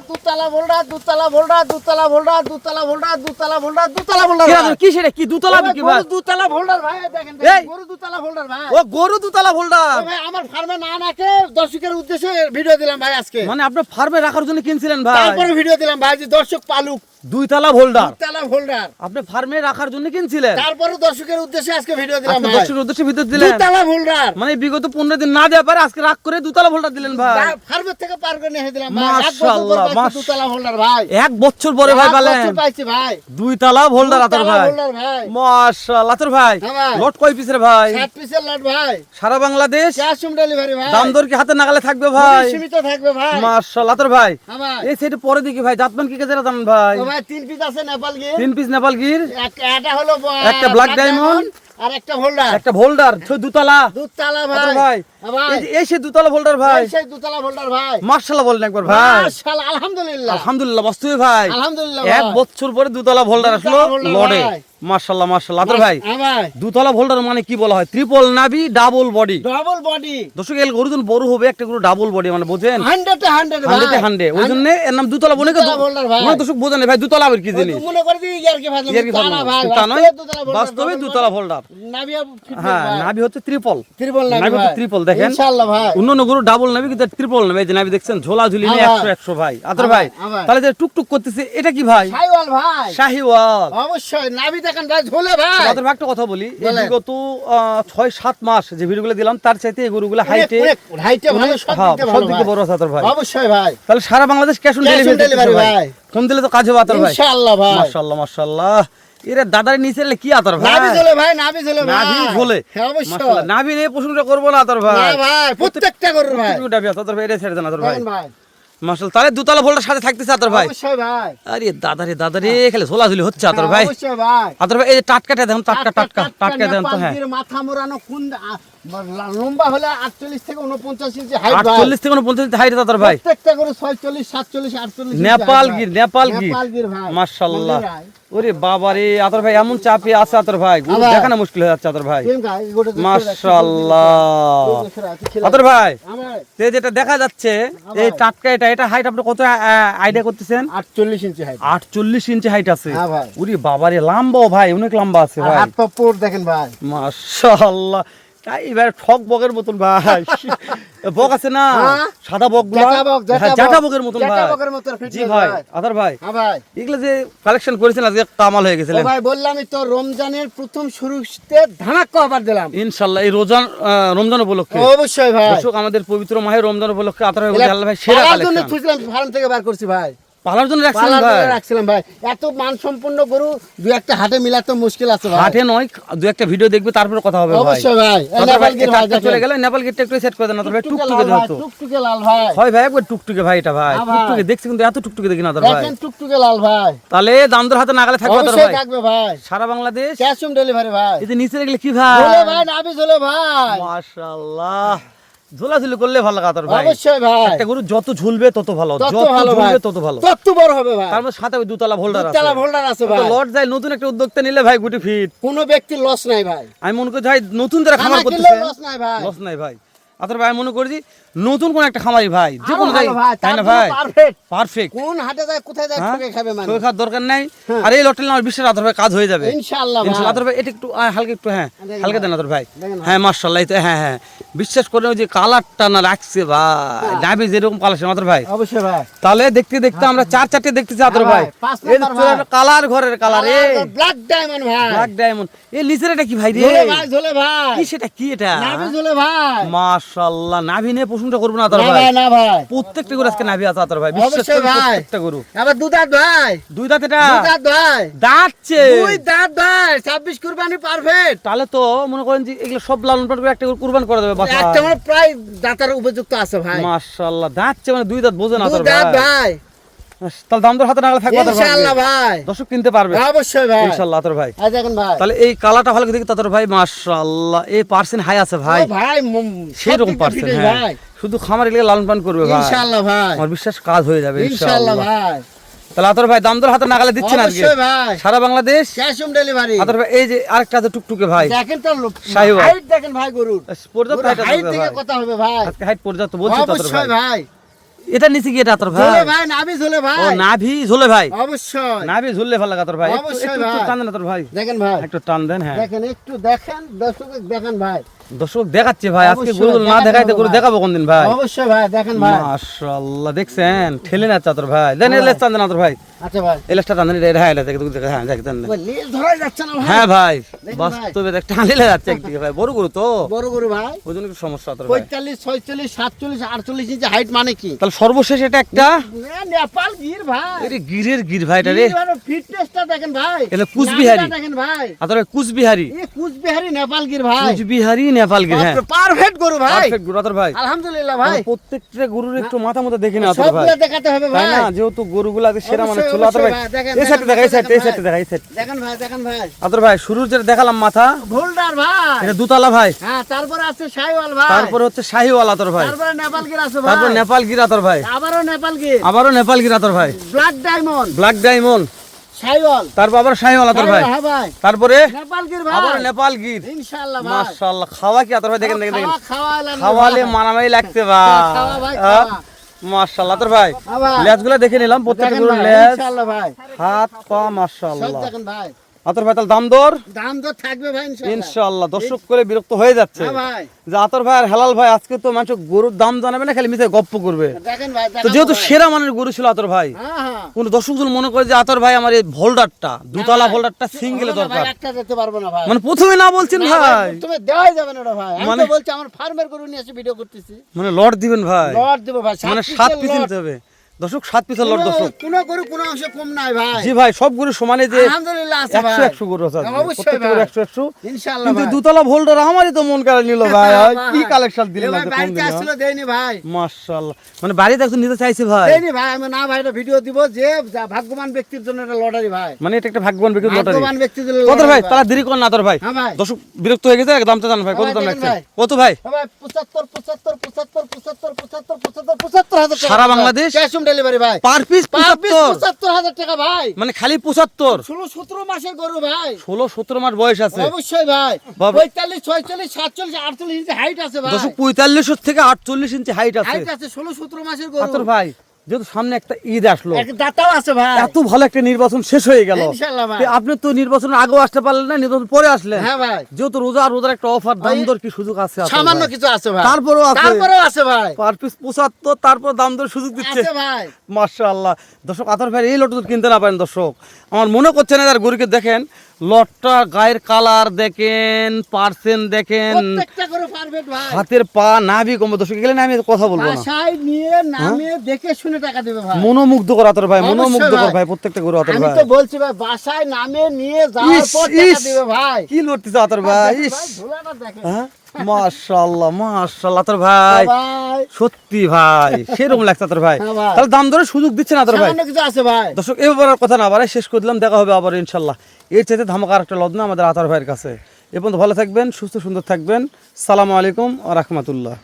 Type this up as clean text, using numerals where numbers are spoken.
দুতলা ভোল্ডার দুতলা ভোল্ডার দুতলা ভোল্ডার দুতলা ভোল্ডার দুতলা ভোল্ডার দুতলা ভোল্ডার কি সেটা কি দুতলা বিক্রি ভাই? দুতলা ভোল্ডার ভাই দেখেন এই! গরু দুতলা ভোল্ডার ভাই। ও গরু দুতলা ভোল্ডার ভাই আমার ফার্মে না নাকে দর্শকের উদ্দেশ্যে ভিডিও দিলাম ভাই আজকে। মানে আপনি ফার্মে রাখার জন্য কিনছিলেন ভাই? তারপরে ভিডিও দিলাম ভাই যে দর্শক পালুক দুইতলা ভোল্ডার দুতলা ভোল্ডার। আপনি ফার্মে রাখার জন্য কিনছিলেন? তারপরে দর্শকের উদ্দেশ্যে আজকে ভিডিও দিলাম আপনি ভাই। দর্শকের উদ্দেশ্যে ভিতর দিলেন দুতলা ভোল্ডার মানে বিগত 15 দিন না দেওয়ার পরে আজকে রাগ করে দুতলা ভোল্ডার দিলেন ভাই। ফার্মের থেকে পার করে নিয়ে দিলাম ভাই। মাশাআল্লাহ, দুতলা ভোল্ডার ভাই। এক বছর পরে ভাই পালেন পাইছি ভাই। দুইতলা ভোল্ডার আতর দুতলা ভাই। ভোল্ডার ভাই। মাশাআল্লাহ আতর ভাই। হ্যাঁ ভাই। লট কয় পিসের ভাই? 7 পিসের লট ভাই। সারা বাংলাদেশ ক্যাশ অন ডেলিভারি ভাই। দাম দর কি হাতে নাগালে থাকবে ভাই? সীমিত থাকবে ভাই। মাশাআল্লাহ আতর ভাই। হ্যাঁ ভাই। এই সাইডে পরে দেখি ভাই জাতমান কি কেজেরা দাম ভাই? ও ভাই 3 পিস আছে নেপাল গির। 3 পিস নেপাল গির, এটা হলো একটা ব্ল্যাক ডায়মন্ড আর একটা ভোল্ডার। একটা ভোল্ডার দুতলা দুতলা আতর ভাই। ভাই। হ্যাঁ ভাই। এই যে এই সেই দুতলা ভোল্ডার ভাই। এই সেই দুতলা ভোল্ডার ভাই। মাশাআল্লাহ বলেন একবার ভাই। মাশাআল্লাহ আলহামদুলিল্লাহ। আলহামদুলিল্লাহ বাস্তবে ভাই আলহামদুলিল্লাহ এক ভাই। বছর পরে দুতলা ভোল্ডার আসলো দুতলা ভোল্ডার লড়ে। ভাই। মাশাআল্লাহ মাশাআল্লাহ আতর ভাই। হ্যাঁ ভাই। দুতলা ভোল্ডার মানে কি বলা হয়? ট্রিপল নাভি ডাবল বডি। Double body. দর্শক এল গরুজন বড় হবে একটা গরু ডাবল বডি মানে বোঝেন 100 এ 100 ভাই। 100 এ 100 ওই জন্য এর নাম দুতলা বনে দুতলা ভোল্ডার ভাই। দর্শক বোঝেন ভাই দুতলা আবার কি জিনিস? মনে করে দিই ইয়ার কি ভাই। এর কি তা না ভাই। তা নয় বাস্তবে double দুতলা body। ভোল্ডার। নাভিয়া হ্যাঁ নাভি হচ্ছে ট্রিপল। ত্রিপল নাভি নাভি হচ্ছে ভাই। ট্রিপল দেখেন। ইনশাআল্লাহ ভাই। অন্য গরু ডাবল নাভি কিন্তু ট্রিপল নাভি। এই যে নাভি দেখছেন ঝোলা ঝুলি নিয়ে হ্যাঁ 100 100 ভাই আতর হ্যাঁ ভাই। হ্যাঁ ভাই। তাহলে যে টুকটুক করতেছে এটা কি ভাই? শাহিওয়াল ভাই। শাহিওয়াল। অবশ্যই নাভি দেখেন ভাই ঝোলে ভাই। আতর ভাই একটা কথা বলি এই বলেন। বিগত 6-7 মাস যে ভিডিওগুলো দিলাম তার চাইতে এই গরুগুলো হাইটে হাইটে ভালো সব দিকে সব ভালো দিকে ভাই। বড় আছে আতর ভাই। অবশ্যই ভাই। তাহলে সারা Bangladesh cash on Cash on delivery delivery ভাই। ভাই। ফোন দিলে তো কাজ হবে আতর ভাই। ইনশাআল্লাহ ভাই। মাশাআল্লাহ মাশাআল্লাহ। এর দাদার নিচে এলে কি আতর ভাই? নাভি ঝোলে ভাই, নাভি ঝোলে ভাই। নাভি ঝোলে। হ্যাঁ অবশ্যই। মাশাআল্লাহ নাভি নিয়ে প্রশংসা করব না আতর ভাই। না ভাই, প্রত্যেকটা গরুর ভাই। প্রত্যেকটা ভাই আতর ভাই এটা ছেড়ে দেন আতর ভাই। দেখেন ভাই। মাশাআল্লাহ তাহলে দুতলা ভোল্টার সাথে থাকতেছে আতর ভাই। অবশ্যই ভাই। আরে দাদারে খালি ঝোলাঝুলি হচ্ছে আতর ভাই। অবশ্যই ভাই। আতর ভাই এই যে টাটকাটা দেখুন টাটকা দেন তো হ্যাঁ। নেপাল গির মাথা মোড়ানো কোন লম্বা হলে 48 থেকে 49 ইঞ্চি হাইট ভাই। 48 থেকে 49 হাইট আতর ভাই। প্রত্যেকটা গরু 46 47 48 ইঞ্চি নেপাল height গির ভাই। নেপাল গির নেপাল গির ভাই। মাশাআল্লাহ। মন্দির ভাই। ওরে বাবারে আতর ভাই এমন চাপে আছে আতর ভাই গরু আবার। দেখানো মুশকিল হয়ে যাচ্ছে আতর ভাই। কেন ভাই গোটা মাশাআল্লাহ আতর ভাই আমার তে যেটা দেখা যাচ্ছে এই টাটকা এটা হাইট আপনি কত আইডিয়া করতেছেন? 48 ইঞ্চি হাইট। 48 ইঞ্চি হাইট আছে। হ্যাঁ ভাই। ওরে বাবারে লম্বাও ভাই অনেক লম্বা আছে ভাই। হাত পা পোর দেখেন ভাই। মাশাআল্লাহ তাই এবার ঠক বকের মতন ভাই বক আছে না হ্যাঁ। সাদা বকগুলো জাটা বক, জাটা বকের মতন জাটা ভাই। বকের মতন ফিট জি ভাই আদার ভাই হ্যাঁ ভাই। এগুলো যে কালেকশন করেছেন আজকে কামাল হয়ে ও গেছিলেন ভাই বললামই তো রমজানের প্রথম শুরুতে ধামাকা অফার দিলাম। ইনশাআল্লাহ এই রমজান উপলক্ষে অবশ্যই ভাই। দর্শক আমাদের পবিত্র মাহে রমজান উপলক্ষে আতর ভাই বলে আল্লাহ ভাই সেরা পালার জন্য কালেকশন খুঁজলাম, ফার্ম থেকে বার করছি ভাই। পালার জন্য রাখছেন পালার ভাই। জন্য রাখছিলাম ভাই। এত মানসম্পন্ন গরু দুই একটা হাটে মিলাতে মুশকিল আছে ভাই। হাটে নয় দু একটা ভিডিও দেখবে তারপরে কথা হবে ভাই। অবশ্যই ভাই। এই আতর ভাই নেপাল গির ভাই টাটকা চলে দেখেন। গেলে নেপাল গেটটা একটু সেট করে দেন আতর ভাই টুকটুকে টুকটুকে লাল ভাই, দেখো টুকটুকে লাল ভাই। হয় ভাই একবার টুকটুকে ভাই এটা ভাই হ্যাঁ ভাই। টুকটুকে দেখছি কিন্তু এত টুকটুকে দেখি না আতর ভাই। দেখেন টুকটুকে লাল ভাই। তাহলে দামদর হাতে নাগালে থাকবে আতর অবশ্যই ভাই। থাকবে ভাই। সারা বাংলাদেশ ক্যাশ অন ডেলিভারি ভাই। এই যে নিচে রেখে কি ভাই ঝোলে ভাই, নাভি ঝোলে ভাই। মাশাআল্লাহ ঝোলাঝুলি করলে ভালো লাগে আতর ভাই। অবশ্যই ভাই। একটা গরু যত ঝুলবে তত ভালো তত যত ভালো ভাই। ঝুলবে তত ভালো। তত বড় হবে ভাই। তার মধ্যে সাথে ওই দুতলা ভোল্ডার আছে দুতলা ভোল্ডার আছে ভাই। লট যায় নতুন একটা উদ্যোক্তা নিলে ভাই গুটি ফিট কোনো ব্যক্তির লস নাই ভাই। আমি মনে করি ভাই নতুন যারা খামার খামার করতেছে কিনলেও লস নাই ভাই। লস নাই ভাই আতর ভাই আমি মনে করি যে নতুন কোন একটা খামারি ভাই যে আরো কোনো ভালো ভাই, তাই না তার ভাই জন্য perfect। পারফেক্ট কোন হাটে যায় কোথায় যায় ঠকে খাবে মানে। খাওয়ার দরকার নাই হ্যাঁ। আর এই লটে আমার বিশ্বাস আতর ভাই কাজ হয়ে যাবে ইনশাআল্লাহ ইনশাআল্লাহ ভাই। আতর ভাই এটা একটু হালকা একটু হ্যাঁ দেখেন হালকা ভাই। দেন আতর ভাই দেখেন ভাই। হ্যাঁ মাশাআল্লাহ এই তো হ্যাঁ হ্যাঁ বিশ্বাস করে ওই যে কালারটা না রাখছে ভাই নাভি যেরকম কালার আতর ভাই অবশ্যই ভাই। তাহলে দেখতে দেখতে আমরা চারটে দেখতেছি আতর হ্যাঁ ভাই ভাই, 5 এই নাম্বার ভাই। কালার ঘরের কালার এ ব্ল্যাক ডায়মন্ড ভাই। ব্ল্যাক ডায়মন্ড এই নিচের এটা কি ভাই রে ঝোলে ভাই, ঝোলে ভাই। কি সেটা কি এটা নাভি ঝোলে ভাই। মাশাআল্লাহ নাভি নিয়ে প্রশংসা করব না আতর না ভাই ভাই, না ভাই। প্রত্যেকটা গরু আজকে নাভি আছে আতর ভাই বিশ্বাস অবশ্যই করে ভাই। প্রত্যেকটা গরু আবার দুধাত ভাই। দুই দাঁত এটা দুধাত ভাই। দাঁতছে দুই দাঁত ভাই। 26 কুরবানি পারফেক্ট। তাহলে তো মনে করেন যে এগুলো সব লালন পালন করে একটা গরু কুরবান করে দেবে বাসা একটা মানে প্রায় দাঁতার উপযুক্ত আছে ভাই। মাশাআল্লাহ দাঁতছে মানে দুই দাঁত বোঝে না আতর দুধাত ভাই ভাই। তাহলে দাম দর হাতে নাগালে থাকবে আতর ভাই ইনশাআল্লাহ ভাই। দর্শক কিনতে পারবে অবশ্যই ভাই। ইনশাআল্লাহ আতর ভাই এই দেখেন ভাই। তাহলে এই কালারটা ভালো দেখি তাতর ভাই মাশাআল্লাহ এই পার্সেন্ট হাই আছে ভাই ও ভাই সেরকম পার্সেন্ট হ্যাঁ ভাই। শুধু খামার এগুলো লালন পালন করবে ভাই ইনশাআল্লাহ ভাই। আমার বিশ্বাস কাজ হয়ে যাবে ইনশাআল্লাহ ইনশাআল্লাহ ভাই। তাহলে আতর ভাই দাম দর হাতে নাগালে দিচ্ছেন আজকে অবশ্যই ভাই। সারা বাংলাদেশ ক্যাশ অন ডেলিভারি। আতর ভাই এই যে আরেকটা আছে টুকটুকে ভাই দেখেন তো শাহিওয়াল। হাইট দেখেন ভাই গরুর। পর্যাপ্ত গরুর হাইট হাইট আছে থেকে ভাই কথা হবে ভাই। আজকে হাইট পর্যাপ্ত বলছি তো আতর অবশ্যই ভাই ভাই। এটা নিচে কি এটা আতর ভাই? ঝোলে ভাই, নাভি ঝোলে ও ভাই, নাভি ঝোলে ভাই, অবশ্যই। নাভি ঝুললে ভালো লাগে আতর ভাই। একটু অবশ্যই একটু ভাই। টান দেন আতর ভাই, দেখেন ভাই, একটু টান দেন। হ্যাঁ দেখেন একটু দেখেন, দর্শক দেখেন ভাই, দর্শক দেখাচ্ছে ভাই, আজকে অবশ্যই গরু না দেখাতে দেখাইতে হবে গরু ভাই। দেখাবো কোনদিন ভাই? অবশ্যই ভাই, দেখেন ভাই। মাশাআল্লাহ, দেখছেন ঠেলে না চাতর ভাই, দেন ভাই। এলেস টান দেন আতর ভাই, আচ্ছা ভাই, এলেসটা টান দেন, এটা হ্যাঁ এটা দেখে দেখে হ্যাঁ দেখেন দেন। ওই লেজ ধরাই যাচ্ছে না ভাই। হ্যাঁ ভাই, দেখুন বাস্তবে দেখ টানলে যাচ্ছে একদিকে ভাই, বড় গরু তো বড় গরু ভাই, ওই জন্য একটু সমস্যা আতর ভাই। 45, 46, 47, 48 ইঞ্চি হাইট মানে কি? তাহলে সর্বশেষ এটা একটা নেপাল গির ভাই, এরে গিরের গির ভাই, এটা রে ফিটনেসটা দেখেন ভাই, এটা কুচবিহারি। নামটা দেখেন ভাই, আতর ভাই কুচবিহারি, এই কুচবিহারি নেপাল গির ভাই, কুচবিহারি নেপাল গির। হ্যাঁ পারফেক্ট গরু ভাই, পারফেক্ট গরু আতর ভাই। আলহামদুলিল্লাহ ভাই। আমরা প্রত্যেকটা গরুর একটু মাথা মতো দেখি না আতর ভাই, সবগুলো দেখাতে হবে তাই ভাই। না? যেহেতু গরুগুলো আগে সেরা মানে অবশ্যই, ছিল আতর ভাই। অবশ্যই ভাই, দেখেন, এই সাইডে দেখেন, দেখা, এই সাইডে, এই দেখেন সাইডে দেখা, এই সাইড। দেখেন ভাই, দেখেন ভাই, আতর ভাই শুরুর যেটা দেখালাম মাথা, ভোল্ডার ভাই, এটা দুতলা ভাই, হ্যাঁ, তারপরে আছে শাইওয়াল ভাই, তারপরে হচ্ছে শাহিওয়াল আতর ভাই, তারপরে নেপাল গির আছে ভাই, তারপর নেপাল গির আতর ভাই, আবারও নেপাল গির, আবারও নেপাল গির আতর ভাই, black diamond, black diamond, Sahiwal, তারপর আবার শাহিওয়াল আতর ভাই, হ্যাঁ ভাই, তারপরে নেপাল গির ভাই, আবার নেপাল গির। ইনশাআল্লাহ ভাই। মাশাআল্লাহ, খাওয়া কি আতর ভাই? দেখেন দেখেন দেখেন, খাওয়ালে খাওয়ালে মানামাই লাগতে খাওয়া ভাই, ভাই। খাওয়া। মাশাআল্লাহ আতর ভাই, হ্যাঁ ভাই। লেজগুলো দেখে নিলাম, প্রত্যেকটা দেখেন গরুর ভাই, লেজ, ইনশাআল্লাহ ভাই, হাত পা, সব মাশাআল্লাহ দেখেন ভাই, আতর ভাই। তাহলে দাম দর দাম তো থাকবে ভাই ইনশাআল্লাহ। ইনশাআল্লাহ। দর্শক করে বিরক্ত হয়ে যাচ্ছে হ্যাঁ ভাই, যে আতর ভাই আর হেলাল ভাই আজকে তো মানুষ গরুর দাম জানাবে না, খালি মিথ্যে গপ্প করবে। দেখেন ভাই, তো দেখাবো যেহেতু ভাই। সেরা মানের গরু ছিল আতর ভাই, হ্যাঁ হ্যাঁ, কোন দর্শকজন মনে করে যে আতর ভাই আমার এই ভোল্ডারটা, দুতলা ভোল্ডারটা সিঙ্গেলে হবে না ভাই, দরকার, একটা যেতে পারবো না ভাই। মানে প্রথমে না বলছেন না ভাই, তুমি দেওয়াই যাবে না ওটা ভাই, আমি তো মানে- বলছি আমার ফার্মের গরু নিয়ে এসে ভিডিও করতেছি, মানে লট দিবেন ভাই, লট দেবো ভাই, মানে 7 7 পিসের পিস লট। নিতে হবে দর্শক, 7 পিসের লট দর্শক। কোনো গরু কোনো অংশ কম নাই ভাই, জি ভাই, সব গরু সমানে যে আলহামদুলিল্লাহ আছে ভাই, 100 গরু আছে আজকে। অবশ্যই প্রত্যেকটা গরু ভাই। 100 ইনশাআল্লাহ কিন্তু ভাই। দুতলা ভোল্ডার আমারই তো মন কাড়া নিল ভাই, ভাই, কি কালেকশন দিলেন এ ভাই আজকে কম বাড়িতে দিনে? আসছিল দেয়নি ভাই, মাশাআল্লাহ, মানে বাড়িতে একজন নিতে চাইছে ভাই, দেয়নি ভাই, আমি না ভাই এটা ভিডিও দিব যে ভাগ্যবান ব্যক্তির জন্য এটা লটারি ভাই, মানে এটা একটা ভাগ্যবান ব্যক্তির লটারি। ভাগ্যবান ব্যক্তির জন্য কত লটারি ভাই? তারা দেরি কর না তোর ভাই, হ্যাঁ ভাই, দর্শক বিরক্ত হয়ে গেছে, দামটা জান ভাই, কত ভাই, দাম দেখেন লাগছে? ভাই। কত ভাই? হ্যাঁ ভাই, 75 সারা বাংলাদেশ? ক্যাশ অন ডেলিভারি ভাই, পার পিস 75, 75,000 টাকা ভাই, মানে খালি 75, 16-17 মাসের গরু ভাই, 16-17 মাস বয়স আছে অবশ্যই ভাই, বাবা। 45, 46, 47, 48 ইঞ্চি হাইট আছে ভাই, দর্শক 45 থেকে 48 ইঞ্চি হাইট আছে হাইট আছে, 16-17 মাসের গরু, আতর ভাই। যেহেতু সামনে একটা ঈদ আসলো, এক দাঁতাও আছে ভাই, এত ভালো একটা নির্বাচন শেষ হয়ে গেল, ইনশাআল্লাহ ভাই, তো আপনি তো নির্বাচনের আগেও আসতে পারলেন না, নির্বাচন পরে আসলেন, হ্যাঁ ভাই, যেহেতু রোজার একটা অফার, দাম দর কি সুযোগ আছে আতর সামান্য ভাই? কিছু আছে ভাই, তারপরেও আছে, তারপরেও আছে ভাই, পার পিস 75, তারপর দাম দর সুযোগ দিচ্ছে, আছে ভাই, মাশাআল্লাহ। দর্শক আতর ভাই এই লট যদি কিনতে না পারেন দর্শক, আমার মনে করছে না, তার গরুকে দেখেন, লটটা গায়ের কালার দেখেন, পার্সেন্ট দেখেন, প্রত্যেকটা গরু পারফেক্ট ভাই, হাতের পা নাভি কম, দর্শক এগুলো নিয়ে আমি কথা বলবো না, বাসায় নিয়ে নামে দেখে শুনে টাকা দেবে ভাই, মনোমুগ্ধকর আতর ভাই, অবশ্যই মনোমুগ্ধকর ভাই। ভাই, প্রত্যেকটা গরু আতর আমি ভাই। তো বলছি ভাই, বাসায় নামে নিয়ে যাওয়ার ইস, পর টাকা ইস, দিবে ভাই, কি লড়তেছে আতর ভাই, ইস, ভাই ঝোলাটা দেখেন হ্যাঁ, মাশাআল্লাহ মাশাআল্লাহ আতর ভাই, ভাই, সত্যি ভাই সেরকম লাগছে আতর ভাই। হ্যাঁ ভাই। তাহলে দাম দরে সুযোগ দিচ্ছেন আতর ভাই। সামান্য কিছু আছে ভাই, দর্শক এবার আর কথা না বাড়াই শেষ করে দিলাম, দেখা হবে আবার ইনশাল্লাহ এর চাইতে ধামাকা একটা লগ্ন আমাদের আতর ভাইয়ের কাছে। এ পর্যন্ত ভালো থাকবেন, সুস্থ সুন্দর থাকবেন। সালামু আলাইকুম ওয়া রাহমাতুল্লাহ।